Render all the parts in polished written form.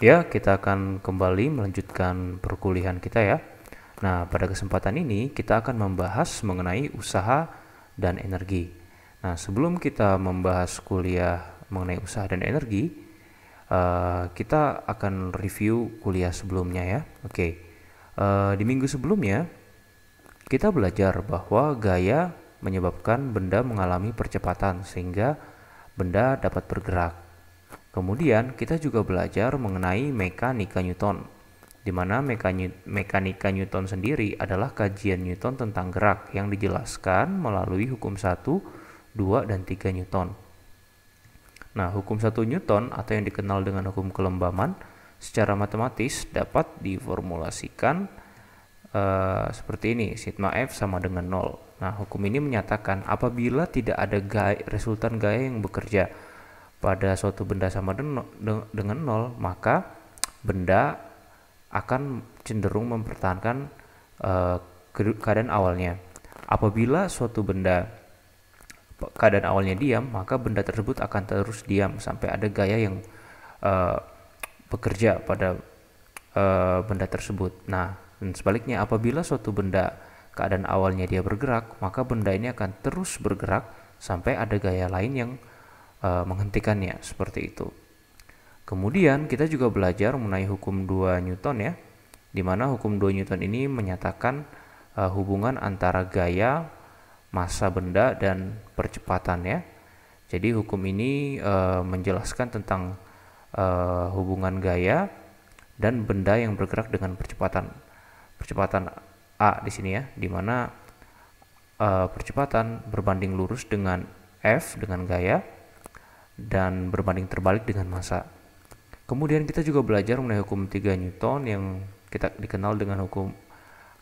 Ya, kita akan kembali melanjutkan perkuliahan kita ya. Nah, pada kesempatan ini kita akan membahas mengenai usaha dan energi. Nah, sebelum kita membahas kuliah mengenai usaha dan energi, kita akan review kuliah sebelumnya ya. Oke, di minggu sebelumnya kita belajar bahwa gaya menyebabkan benda mengalami percepatan sehingga benda dapat bergerak. Kemudian kita juga belajar mengenai mekanika Newton, di mana mekanika Newton sendiri adalah kajian Newton tentang gerak yang dijelaskan melalui hukum 1, 2, dan 3 Newton. Nah, hukum 1 Newton atau yang dikenal dengan hukum kelembaman secara matematis dapat diformulasikan seperti ini, sigma F sama dengan 0. Nah, hukum ini menyatakan apabila tidak ada resultan gaya yang bekerja pada suatu benda sama dengan 0, maka benda akan cenderung mempertahankan keadaan awalnya. Apabila suatu benda keadaan awalnya diam, maka benda tersebut akan terus diam sampai ada gaya yang bekerja pada benda tersebut. Nah, dan sebaliknya apabila suatu benda keadaan awalnya dia bergerak, maka benda ini akan terus bergerak sampai ada gaya lain yang menghentikannya, seperti itu. Kemudian kita juga belajar mengenai hukum 2 Newton ya, di mana hukum 2 Newton ini menyatakan hubungan antara gaya, massa benda, dan percepatan ya. Jadi hukum ini menjelaskan tentang hubungan gaya dan benda yang bergerak dengan percepatan A di sini ya, di mana percepatan berbanding lurus dengan F dengan gaya dan berbanding terbalik dengan massa. Kemudian kita juga belajar mengenai hukum 3 Newton yang kita dikenal dengan hukum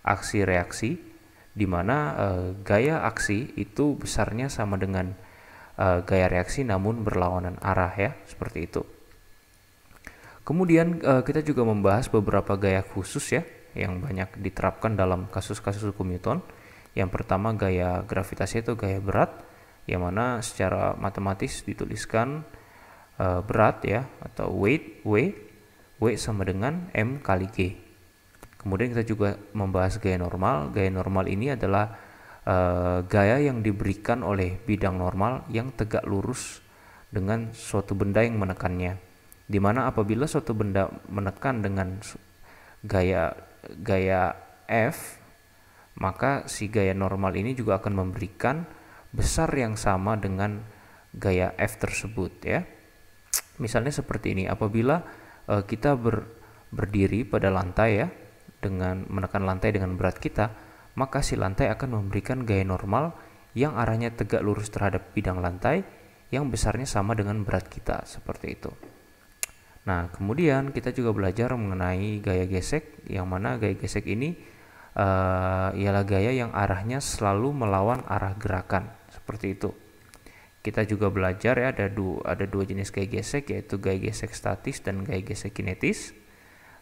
aksi reaksi, di mana gaya aksi itu besarnya sama dengan gaya reaksi namun berlawanan arah ya, seperti itu. Kemudian kita juga membahas beberapa gaya khusus ya yang banyak diterapkan dalam kasus-kasus hukum Newton. Yang pertama gaya gravitasi atau gaya berat, yang mana secara matematis dituliskan berat ya atau weight W sama dengan M kali G. Kemudian kita juga membahas gaya normal. Gaya normal ini adalah gaya yang diberikan oleh bidang normal yang tegak lurus dengan suatu benda yang menekannya, dimana apabila suatu benda menekan dengan gaya F, maka si gaya normal ini juga akan memberikan besar yang sama dengan gaya F tersebut ya. Misalnya seperti ini, apabila kita berdiri pada lantai ya, dengan menekan lantai dengan berat kita, maka si lantai akan memberikan gaya normal yang arahnya tegak lurus terhadap bidang lantai yang besarnya sama dengan berat kita, seperti itu. Nah, kemudian kita juga belajar mengenai gaya gesek, yang mana gaya gesek ini ialah gaya yang arahnya selalu melawan arah gerakan, seperti itu. Kita juga belajar ya ada dua jenis gaya gesek, yaitu gaya gesek statis dan gaya gesek kinetis.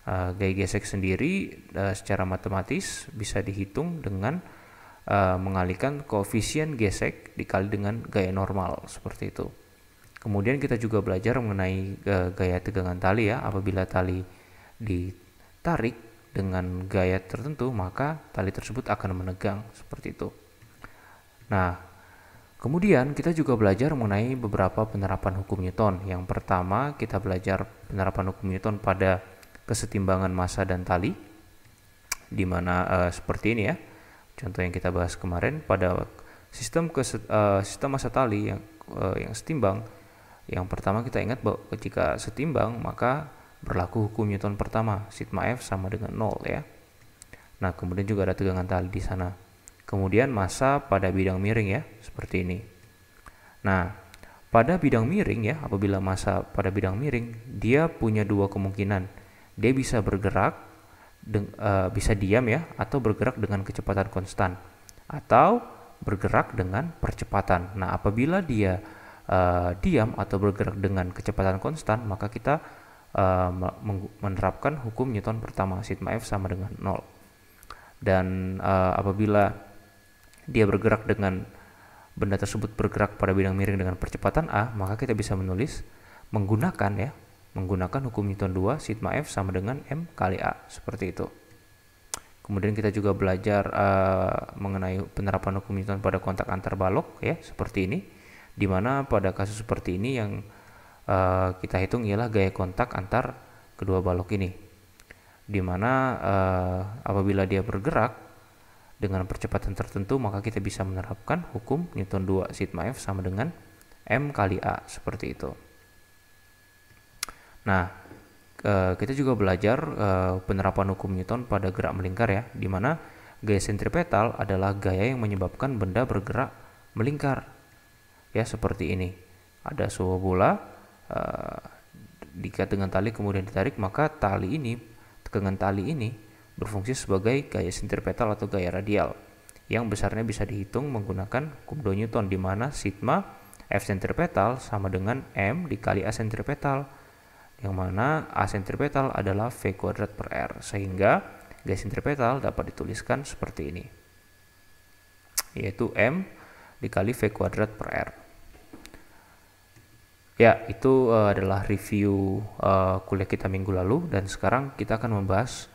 Gaya gesek sendiri secara matematis bisa dihitung dengan mengalihkan koefisien gesek dikali dengan gaya normal, seperti itu. Kemudian kita juga belajar mengenai gaya tegangan tali ya. Apabila tali ditarik dengan gaya tertentu, maka tali tersebut akan menegang, seperti itu. Nah, kemudian kita juga belajar mengenai beberapa penerapan hukum Newton. Yang pertama kita belajar penerapan hukum Newton pada kesetimbangan massa dan tali, di mana seperti ini ya. Contoh yang kita bahas kemarin pada sistem massa tali yang setimbang. Yang pertama kita ingat bahwa jika setimbang maka berlaku hukum Newton pertama, sigma F sama dengan 0 ya. Nah, kemudian juga ada tegangan tali di sana. Kemudian massa pada bidang miring ya, seperti ini. Nah, pada bidang miring ya, apabila massa pada bidang miring, dia punya dua kemungkinan. Dia bisa bergerak, bisa diam ya, atau bergerak dengan kecepatan konstan, atau bergerak dengan percepatan. Nah, apabila dia diam atau bergerak dengan kecepatan konstan, maka kita menerapkan hukum Newton pertama, sigma F sama dengan 0. Dan apabila dia bergerak dengan benda tersebut bergerak pada bidang miring dengan percepatan A, maka kita bisa menggunakan menggunakan hukum Newton 2 sigma F sama dengan M kali A, seperti itu. Kemudian kita juga belajar mengenai penerapan hukum Newton pada kontak antar balok ya, seperti ini. Dimana pada kasus seperti ini yang kita hitung ialah gaya kontak antar kedua balok ini. Dimana apabila dia bergerak dengan percepatan tertentu, maka kita bisa menerapkan hukum Newton 2 sigma F sama dengan M kali A, seperti itu. Nah, kita juga belajar penerapan hukum Newton pada gerak melingkar ya, di mana gaya sentripetal adalah gaya yang menyebabkan benda bergerak melingkar. Ya, seperti ini. Ada sebuah bola diikat dengan tali kemudian ditarik, maka tegangan tali ini berfungsi sebagai gaya sentripetal atau gaya radial yang besarnya bisa dihitung menggunakan hukum 2 Newton, di mana sigma F sentripetal sama dengan M dikali A sentripetal, yang mana A sentripetal adalah V kuadrat per R, sehingga gaya sentripetal dapat dituliskan seperti ini, yaitu M dikali V kuadrat per R. Ya, itu adalah review kuliah kita minggu lalu, dan sekarang kita akan membahas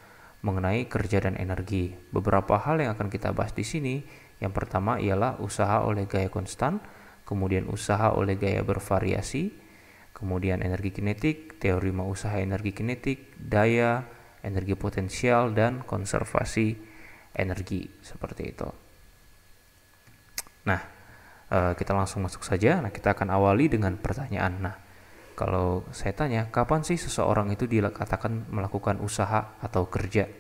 mengenai kerja dan energi. Beberapa hal yang akan kita bahas di sini, yang pertama ialah usaha oleh gaya konstan, kemudian usaha oleh gaya bervariasi, kemudian energi kinetik, teorema usaha energi kinetik, daya, energi potensial, dan konservasi energi, seperti itu. Nah, kita langsung masuk saja. Nah, kita akan awali dengan pertanyaan. Nah, kalau saya tanya, kapan sih seseorang itu dikatakan melakukan usaha atau kerja?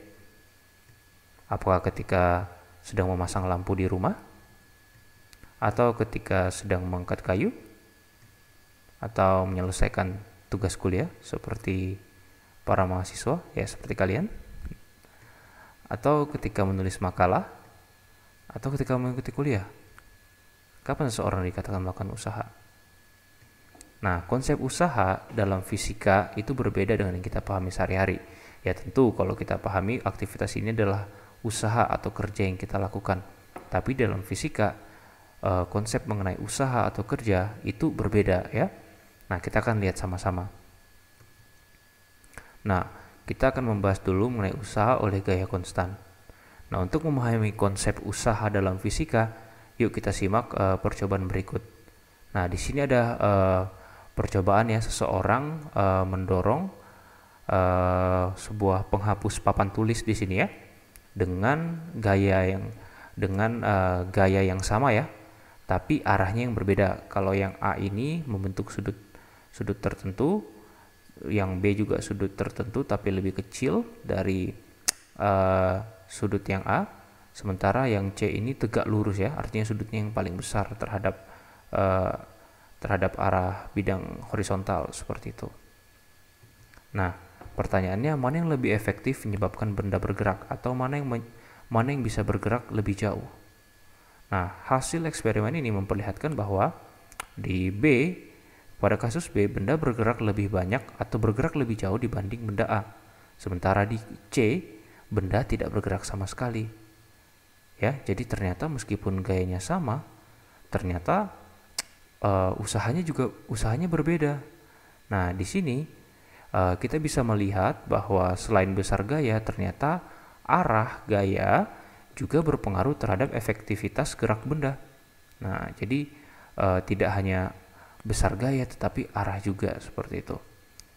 Apakah ketika sedang memasang lampu di rumah? Atau ketika sedang mengangkat kayu? Atau menyelesaikan tugas kuliah seperti para mahasiswa, ya seperti kalian? Atau ketika menulis makalah? Atau ketika mengikuti kuliah? Kapan seseorang dikatakan melakukan usaha? Nah, konsep usaha dalam fisika itu berbeda dengan yang kita pahami sehari-hari. Ya tentu kalau kita pahami aktivitas ini adalah usaha atau kerja yang kita lakukan. Tapi dalam fisika, konsep mengenai usaha atau kerja itu berbeda ya. Nah, kita akan lihat sama-sama. Nah, kita akan membahas dulu mengenai usaha oleh gaya konstan. Nah, untuk memahami konsep usaha dalam fisika, yuk kita simak percobaan berikut. Nah, di sini ada percobaan ya, seseorang mendorong sebuah penghapus papan tulis di sini ya, dengan gaya yang sama ya, tapi arahnya yang berbeda. Kalau yang A ini membentuk sudut tertentu, yang B juga sudut tertentu tapi lebih kecil dari sudut yang A, sementara yang C ini tegak lurus ya, artinya sudutnya yang paling besar terhadap arah bidang horizontal, seperti itu. Nah, pertanyaannya, mana yang lebih efektif menyebabkan benda bergerak, atau mana yang bisa bergerak lebih jauh? Nah, hasil eksperimen ini memperlihatkan bahwa di B, pada kasus B, benda bergerak lebih banyak atau bergerak lebih jauh dibanding benda A. Sementara di C, benda tidak bergerak sama sekali. Ya, jadi ternyata meskipun gayanya sama, ternyata usahanya berbeda. Nah, di sini kita bisa melihat bahwa selain besar gaya, ternyata arah gaya juga berpengaruh terhadap efektivitas gerak benda. Nah, jadi tidak hanya besar gaya tetapi arah juga, seperti itu.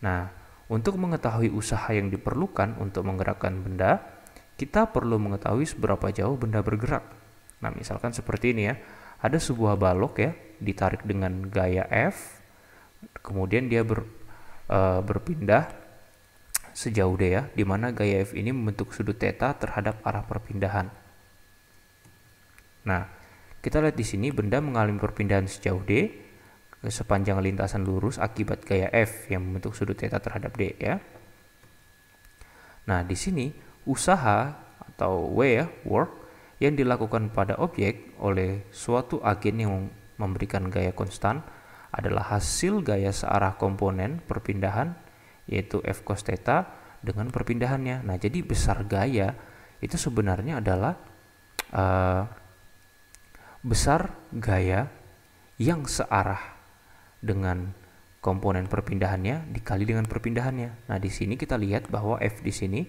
Nah, untuk mengetahui usaha yang diperlukan untuk menggerakkan benda, kita perlu mengetahui seberapa jauh benda bergerak. Nah, misalkan seperti ini ya, ada sebuah balok ya, ditarik dengan gaya F, kemudian dia berpindah sejauh D ya, di mana gaya F ini membentuk sudut theta terhadap arah perpindahan. Nah, kita lihat di sini benda mengalami perpindahan sejauh D sepanjang lintasan lurus akibat gaya F yang membentuk sudut theta terhadap D ya. Nah, di sini usaha atau W ya, work, yang dilakukan pada objek oleh suatu agen yang memberikan gaya konstan adalah hasil gaya searah komponen perpindahan, yaitu F cos theta dengan perpindahannya. Nah, jadi besar gaya itu sebenarnya adalah besar gaya yang searah dengan komponen perpindahannya dikali dengan perpindahannya. Nah, di sini kita lihat bahwa F di sini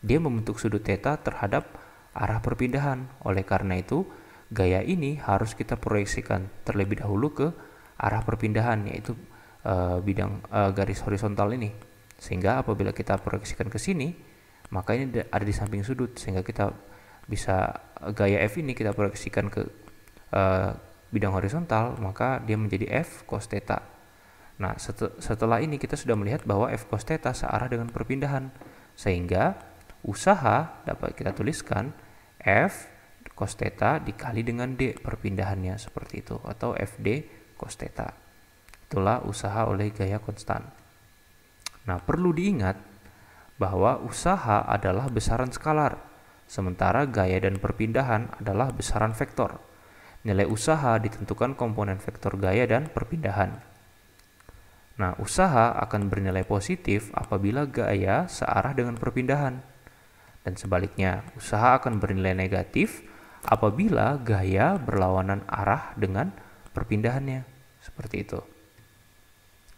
dia membentuk sudut theta terhadap arah perpindahan. Oleh karena itu, gaya ini harus kita proyeksikan terlebih dahulu ke arah perpindahan, yaitu bidang garis horizontal ini. Sehingga apabila kita proyeksikan ke sini, maka ini ada di samping sudut, sehingga kita bisa gaya F ini kita proyeksikan ke bidang horizontal, maka dia menjadi F cos theta. Nah, setelah ini kita sudah melihat bahwa F cos theta searah dengan perpindahan, sehingga usaha dapat kita tuliskan F cos theta dikali dengan D perpindahannya, seperti itu, atau FD cos theta. Itulah usaha oleh gaya konstan. Nah, perlu diingat bahwa usaha adalah besaran skalar, sementara gaya dan perpindahan adalah besaran vektor. Nilai usaha ditentukan komponen vektor gaya dan perpindahan. Nah, usaha akan bernilai positif apabila gaya searah dengan perpindahan. Dan sebaliknya, usaha akan bernilai negatif apabila gaya berlawanan arah dengan perpindahannya. Seperti itu.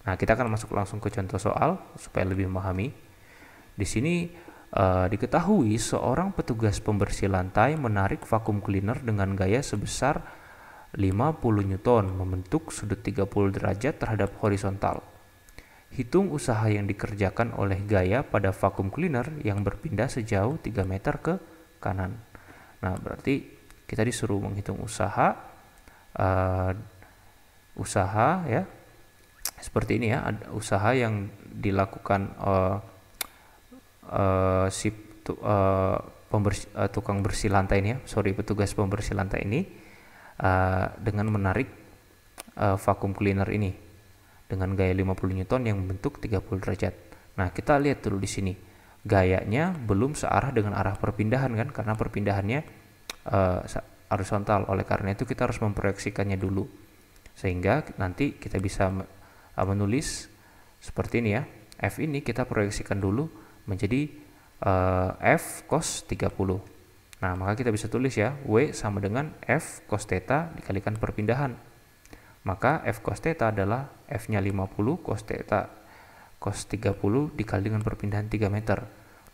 Nah, kita akan masuk langsung ke contoh soal supaya lebih memahami. Di sini diketahui seorang petugas pembersih lantai menarik vakum cleaner dengan gaya sebesar 50 Newton membentuk sudut 30 derajat terhadap horizontal. Hitung usaha yang dikerjakan oleh gaya pada vakum cleaner yang berpindah sejauh 3 meter ke kanan. Nah, berarti kita disuruh menghitung usaha ya. Seperti ini ya, ada usaha yang dilakukan tukang bersih lantai ini ya, petugas pembersih lantai ini dengan menarik vakum cleaner ini dengan gaya 50 Newton yang membentuk 30 derajat. Nah, kita lihat dulu di sini. Gayanya belum searah dengan arah perpindahan kan, karena perpindahannya horizontal. Oleh karena itu kita harus memproyeksikannya dulu. Sehingga nanti kita bisa menulis seperti ini ya. F ini kita proyeksikan dulu menjadi F cos 30. Nah, maka kita bisa tulis ya, W sama dengan F cos theta dikalikan perpindahan. Maka F cos theta adalah F-nya 50 cos theta cos 30 dikali dengan perpindahan 3 meter.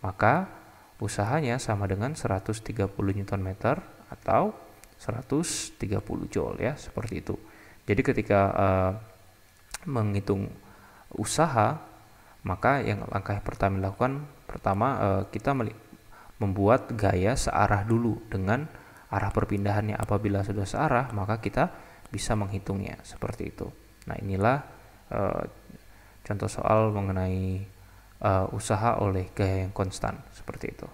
Maka usahanya sama dengan 130 Newton meter atau 130 Joule ya, seperti itu. Jadi ketika menghitung usaha, maka yang langkah pertama dilakukan, kita membuat gaya searah dulu dengan arah perpindahannya. Apabila sudah searah, maka kita bisa menghitungnya seperti itu. Nah, inilah contoh soal mengenai usaha oleh gaya yang konstan seperti itu.